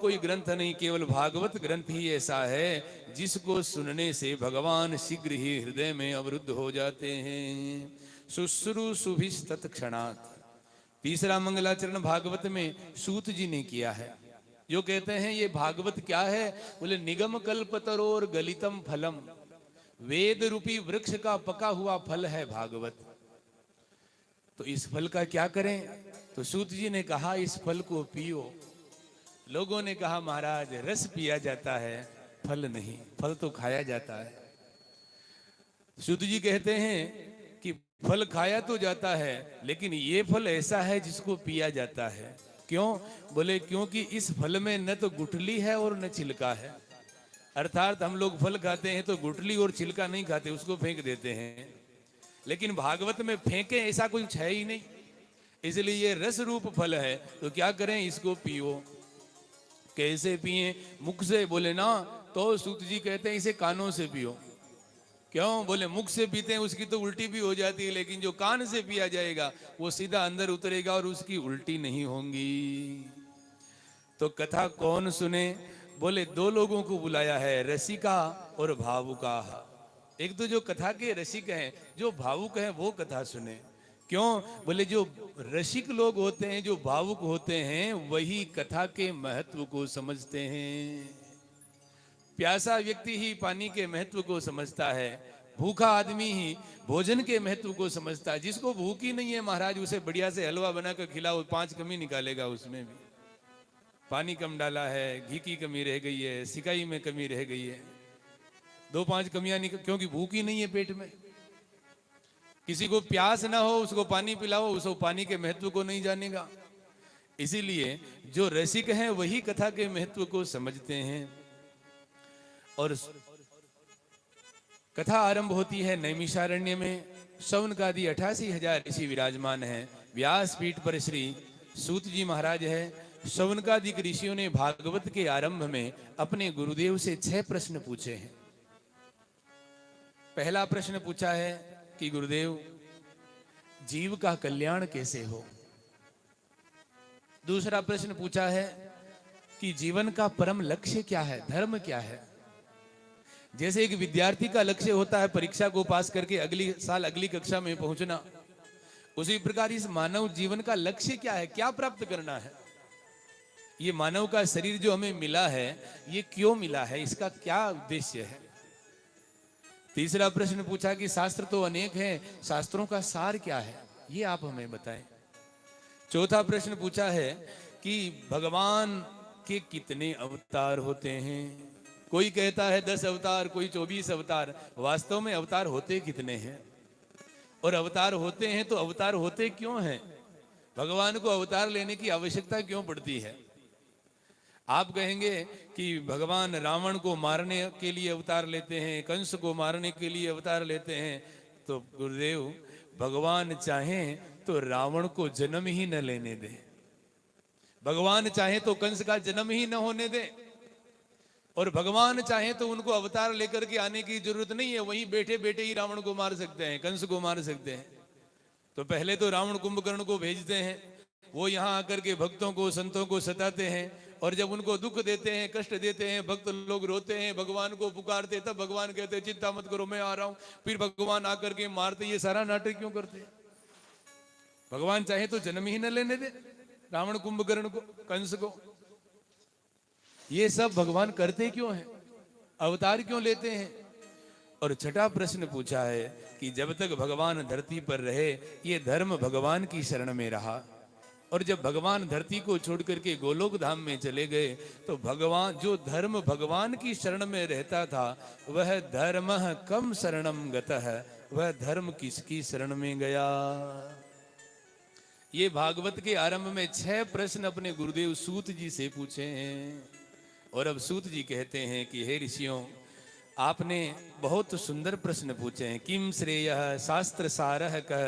कोई ग्रंथ नहीं, केवल भागवत ग्रंथ ही ऐसा है जिसको सुनने से भगवान शीघ्र ही हृदय में अवरुद्ध हो जाते हैं। शुश्रूषुभिस्तत् क्षणात्। तीसरा मंगलाचरण भागवत में सूत जी ने किया है। जो कहते हैं ये भागवत क्या है, बोले निगम कल्पतरोर गलितम फलम, वेद रूपी वृक्ष का पका हुआ फल है भागवत। तो इस फल का क्या करें? तो सूत जी ने कहा इस फल को पियो। लोगों ने कहा महाराज रस पिया जाता है, फल नहीं, फल तो खाया जाता है। सूत जी कहते हैं कि फल खाया तो जाता है, लेकिन ये फल ऐसा है जिसको पिया जाता है। क्यों? बोले क्योंकि इस फल में न तो गुठली है और न छिलका है। अर्थात हम लोग फल खाते हैं तो गुठली और छिलका नहीं खाते, उसको फेंक देते हैं। लेकिन भागवत में फेंके ऐसा कुछ है ही नहीं, इसलिए ये रस रूप फल है। तो क्या करें? इसको पियो। कैसे पिए? मुख से? बोले ना, तो सूत जी कहते हैं इसे कानों से पियो। क्यों? बोले मुख से पीते हैं उसकी तो उल्टी भी हो जाती है, लेकिन जो कान से पिया जाएगा वो सीधा अंदर उतरेगा और उसकी उल्टी नहीं होंगी। तो कथा कौन सुने? बोले दो लोगों को बुलाया है, रसिका और भावुका। एक तो जो कथा के रसिक हैं, जो भावुक हैं वो कथा सुने। क्यों? बोले जो रसिक लोग होते हैं, जो भावुक होते हैं, वही कथा के महत्व को समझते हैं। प्यासा व्यक्ति ही पानी के महत्व को समझता है, भूखा आदमी ही भोजन के महत्व को समझता है। जिसको भूख ही नहीं है महाराज, उसे बढ़िया से हलवा बनाकर खिलाओ, 5 कमी निकालेगा उसमें भी। पानी कम डाला है, घी की कमी रह गई है, सिकाई में कमी रह गई है, 2-5 कमियां निकल, क्योंकि भूख ही नहीं है पेट में। किसी को प्यास ना हो उसको पानी पिलाओ, उसको पानी के महत्व को नहीं जानेगा। इसीलिए जो रसिक हैं वही कथा के महत्व को समझते हैं। और कथा आरंभ होती है नैमिषारण्य में। शौनकादि 88,000 ऋषि विराजमान हैं। व्यासपीठ पर श्री सूत जी महाराज है। शौनकादि ऋषियों ने भागवत के आरंभ में अपने गुरुदेव से 6 प्रश्न पूछे हैं। पहला प्रश्न पूछा है कि गुरुदेव जीव का कल्याण कैसे हो। दूसरा प्रश्न पूछा है कि जीवन का परम लक्ष्य क्या है, धर्म क्या है। जैसे एक विद्यार्थी का लक्ष्य होता है परीक्षा को पास करके अगली साल अगली कक्षा में पहुंचना, उसी प्रकार इस मानव जीवन का लक्ष्य क्या है, क्या प्राप्त करना है। ये मानव का शरीर जो हमें मिला है, ये क्यों मिला है, इसका क्या उद्देश्य है। तीसरा प्रश्न पूछा कि शास्त्र तो अनेक हैं, शास्त्रों का सार क्या है, ये आप हमें बताएं। चौथा प्रश्न पूछा है कि भगवान के कितने अवतार होते हैं। कोई कहता है 10 अवतार, कोई 24 अवतार। वास्तव में अवतार होते कितने हैं, और अवतार होते हैं तो अवतार होते क्यों हैं, भगवान को अवतार लेने की आवश्यकता क्यों पड़ती है। आप कहेंगे कि भगवान रावण को मारने के लिए अवतार लेते हैं, कंस को मारने के लिए अवतार लेते हैं। तो गुरुदेव भगवान चाहें तो रावण को जन्म ही न लेने दे, भगवान चाहे तो कंस का जन्म ही न होने दे, और भगवान चाहे तो उनको अवतार लेकर के आने की जरूरत नहीं है, वहीं बैठे बैठे ही रावण को मार सकते हैं, कंस को मार सकते हैं। तो पहले तो रावण कुंभकर्ण को भेजते हैं, वो यहाँ आकर के भक्तों को संतों को सताते हैं, और जब उनको दुख देते हैं, कष्ट देते हैं, भक्त लोग रोते हैं, भगवान को पुकारते, तब भगवान कहते हैं चिंता मत करो मैं आ रहा हूं। फिर भगवान आकर के मारते। ये सारा नाटक क्यों करते हैं। भगवान चाहे तो जन्म ही न लेने दे रावण कुंभकर्ण को, कंस को। ये सब भगवान करते क्यों हैं, अवतार क्यों लेते हैं। और छठा प्रश्न पूछा है कि जब तक भगवान धरती पर रहे ये धर्म भगवान की शरण में रहा, और जब भगवान धरती को छोड़ करके गोलोक धाम में चले गए तो भगवान, जो धर्म भगवान की शरण में रहता था, वह धर्म कम शरणम गतः, वह धर्म किसकी शरण में गया। ये भागवत के आरंभ में 6 प्रश्न अपने गुरुदेव सूत जी से पूछे हैं। और अब सूत जी कहते हैं कि हे ऋषियों, आपने बहुत सुंदर प्रश्न पूछे हैं। किम श्रेयः शास्त्र सारः कः